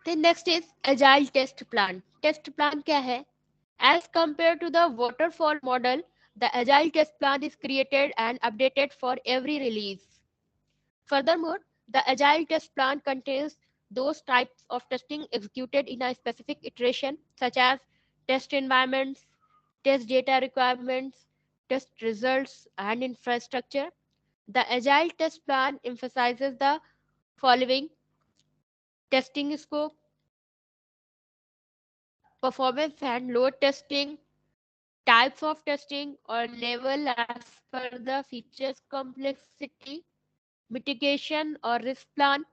The next is agile test plan. Test plan क्या है? As compared to the waterfall model, the agile test plan is created and updated for every release. Furthermore, the agile test plan contains those types of testing executed in a specific iteration, such as test environments, test data requirements, test results, and infrastructure. The agile test plan emphasizes the following: testing scope, performance and load testing, types of testing or level as per the features complexity, mitigation or risk plan,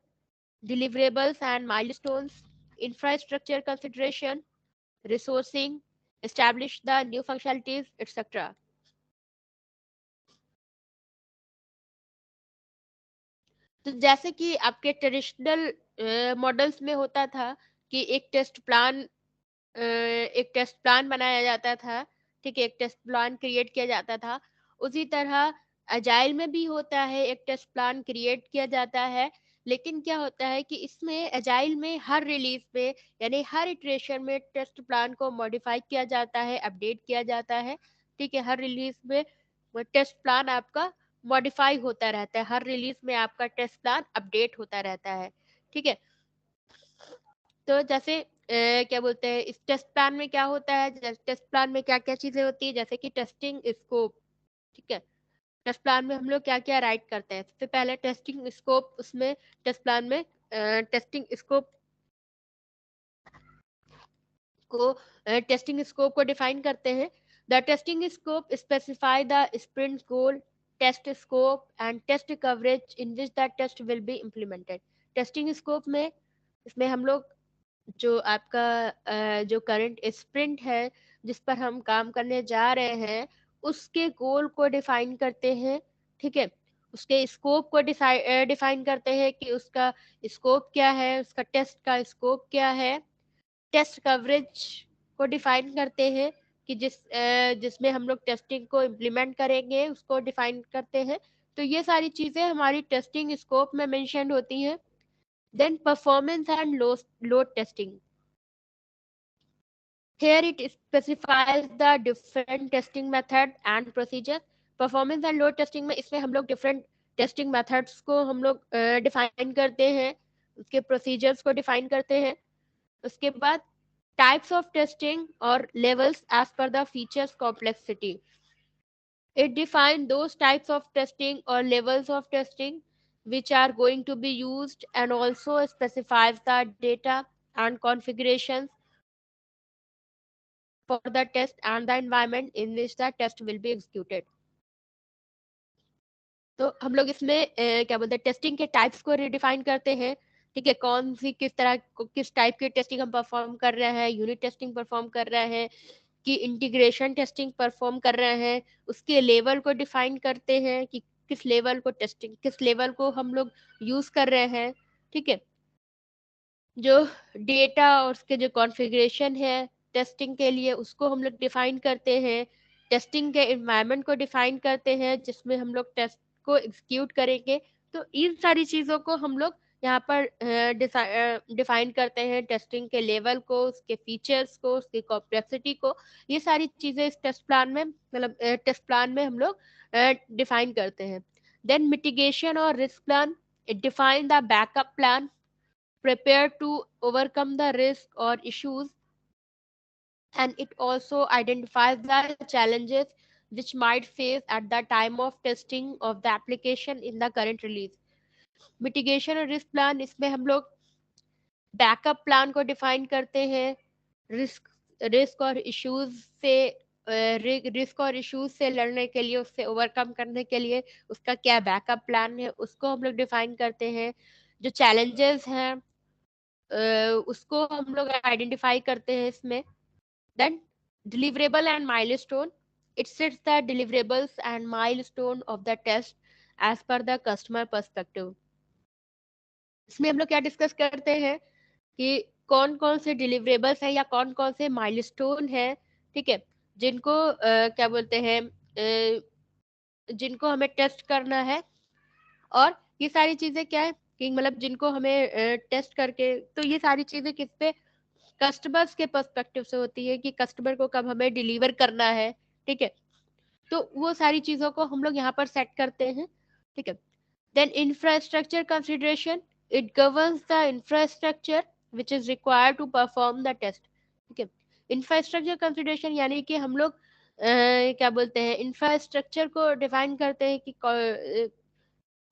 deliverables and milestones, infrastructure consideration, resourcing, establish the new functionalities, etc. तो जैसे कि आपके traditional models में होता था कि एक test plan बनाया जाता था, ठीक है, एक टेस्ट प्लान क्रिएट किया जाता था। उसी तरह अजाइल में भी होता है, एक टेस्ट प्लान क्रिएट किया जाता है। लेकिन क्या होता है कि इसमें अजाइल में हर रिलीज पे यानी हर इटरेशन में टेस्ट प्लान को मॉडिफाई किया जाता है, अपडेट किया जाता है, ठीक है। हर रिलीज में टेस्ट प्लान आपका मॉडिफाई होता रहता है, हर रिलीज में आपका टेस्ट प्लान अपडेट होता रहता है, ठीक है। तो जैसे क्या बोलते हैं, इस टेस्ट प्लान में क्या होता है, टेस्ट प्लान में क्या क्या चीजें होती है, जैसे कि टेस्टिंग स्कोप, ठीक है। टेस्ट प्लान में हम लोग क्या क्या राइट करते हैं, सबसे पहले टेस्टिंग स्कोप, उसमें टेस्ट प्लान में टेस्टिंग स्कोप को डिफाइन करते हैं। The testing scope specify the sprint goal, test scope and test coverage in which the test will be implemented. Testing scope में इसमें हम लोग जो आपका जो करंट स्प्रिंट है जिस पर हम काम करने जा रहे हैं उसके गोल को डिफाइन करते हैं, ठीक है। उसके स्कोप को डिफाइन करते हैं कि उसका स्कोप क्या है, उसका टेस्ट का स्कोप क्या है। टेस्ट कवरेज को डिफाइन करते हैं कि जिसमें हम लोग टेस्टिंग को इम्प्लीमेंट करेंगे उसको डिफाइन करते हैं। तो ये सारी चीजें हमारी टेस्टिंग स्कोप में मेंशन होती हैं। Then performance and load testing, here it specifies the different testing method and procedures. Performance and load testing में इसमें हम लोग डिफरेंट टेस्टिंग मेथड्स को हम लोग डिफाइन करते हैं, उसके प्रोसीजर्स को डिफाइन करते हैं। उसके बाद टाइप्स ऑफ टेस्टिंग और levels as per the features complexity, it defines those types of testing or levels of testing which are going to be used and also specifies the data and configurations for the test and the environment in which the test will be executed. तो हम लोग इसमें क्या बोलते हैं, testing के types को redefine करते हैं, ठीक है। कौन सी किस टाइप की टेस्टिंग हम परफॉर्म कर रहे हैं, यूनिट टेस्टिंग परफॉर्म कर रहे हैं कि इंटीग्रेशन टेस्टिंग परफॉर्म कर रहे हैं, उसके लेवल को डिफाइन करते हैं कि किस लेवल को हम लोग यूज कर रहे हैं, ठीक है। जो डेटा और उसके जो कॉन्फ़िगरेशन है टेस्टिंग के लिए उसको हम लोग डिफाइन करते हैं। टेस्टिंग के एनवायरनमेंट को डिफाइन करते हैं जिसमें हम लोग टेस्ट को एग्जीक्यूट करेंगे। तो इन सारी चीज़ों को हम लोग यहाँ पर डिफाइन करते हैं, टेस्टिंग के लेवल को, उसके फीचर्स को, उसकी कॉम्प्लेक्सिटी को। ये सारी चीज़ें इस टेस्ट प्लान में मतलब टेस्ट प्लान में हम लोग डिफाइन करते हैं। देन मिटिगेशन और risk plan, it define the backup plan prepared to overcome the risk or issues, and it also identifies the challenges which might face at the time of testing of the application in the current release. Mitigation और risk plan, इसमें हम लोग backup plan को define करते हैं, risk risk और issues से risk और इश्यूज से लड़ने के लिए, उससे ओवरकम करने के लिए उसका क्या बैकअप प्लान है उसको हम लोग डिफाइन करते हैं। जो चैलेंजेस हैं उसको हम लोग आइडेंटिफाई करते हैं इसमें। Then deliverable and milestone, it sets the deliverables and milestone of the test as per the customer perspective. इसमें हम लोग क्या डिस्कस करते हैं कि कौन कौन से डिलीवरेबल्स हैं या कौन कौन से माइलस्टोन है, ठीक है, जिनको क्या बोलते हैं जिनको हमें टेस्ट करना है। और ये सारी चीजें क्या है, कि मतलब जिनको हमें टेस्ट करके, तो ये सारी चीजें किस पे, कस्टमर्स के पर्सपेक्टिव से होती है कि कस्टमर को कब हमें डिलीवर करना है, ठीक है। तो वो सारी चीजों को हम लोग यहाँ पर सेट करते हैं, ठीक है। Then infrastructure consideration, it governs the infrastructure which is required to perform the test, ठीक है। इंफ्रास्ट्रक्चर कंसिडरेशन यानी कि हम लोग क्या बोलते हैं, इंफ्रास्ट्रक्चर को डिफाइन करते हैं कि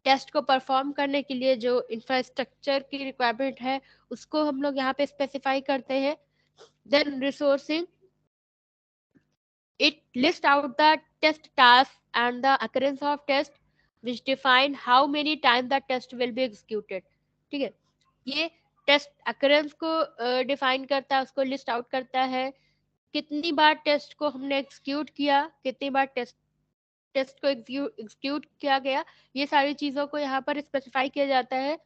टेस्ट को परफॉर्म करने के लिए जो इंफ्रास्ट्रक्चर की रिक्वायरमेंट है उसको हम लोग यहाँ पे स्पेसिफाई करते हैं। Then resourcing, it lists out the test task and the occurrence of test which define how many times the test will be executed, ठीक है। ये टेस्ट अकरेंस को डिफाइन करता है, उसको लिस्ट आउट करता है, कितनी बार टेस्ट को हमने एग्जीक्यूट किया, कितनी बार टेस्ट टेस्ट को एग्जीक्यूट किया गया, ये सारी चीजों को यहाँ पर स्पेसिफाई किया जाता है।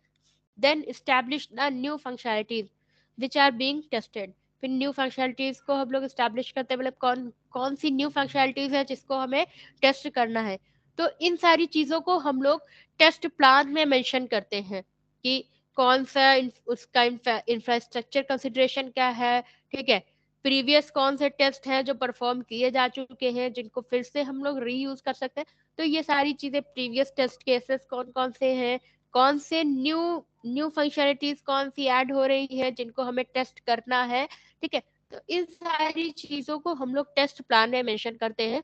Then establish the new functionalities which are being tested, फिर न्यू फंक्शनैलिटीज को हम लोग एस्टैब्लिश करते हैं, मतलब कौन कौन सी न्यू फंक्शनैलिटीज है जिसको हमें टेस्ट करना है। तो इन सारी चीजों को हम लोग टेस्ट प्लान में मेंशन करते हैं कि कौन सा उसका इंफ्रास्ट्रक्चर कंसिडरेशन क्या है, ठीक है। प्रीवियस कौन से टेस्ट हैं जो परफॉर्म किए जा चुके हैं जिनको फिर से हम लोग रीयूज कर सकते हैं। तो ये सारी चीजें, प्रीवियस टेस्ट केसेस कौन कौन से हैं, कौन से न्यू फंक्शनलिटीज कौन सी ऐड हो रही है जिनको हमें टेस्ट करना है, ठीक है। तो इन सारी चीजों को हम लोग टेस्ट प्लान में मेंशन करते हैं।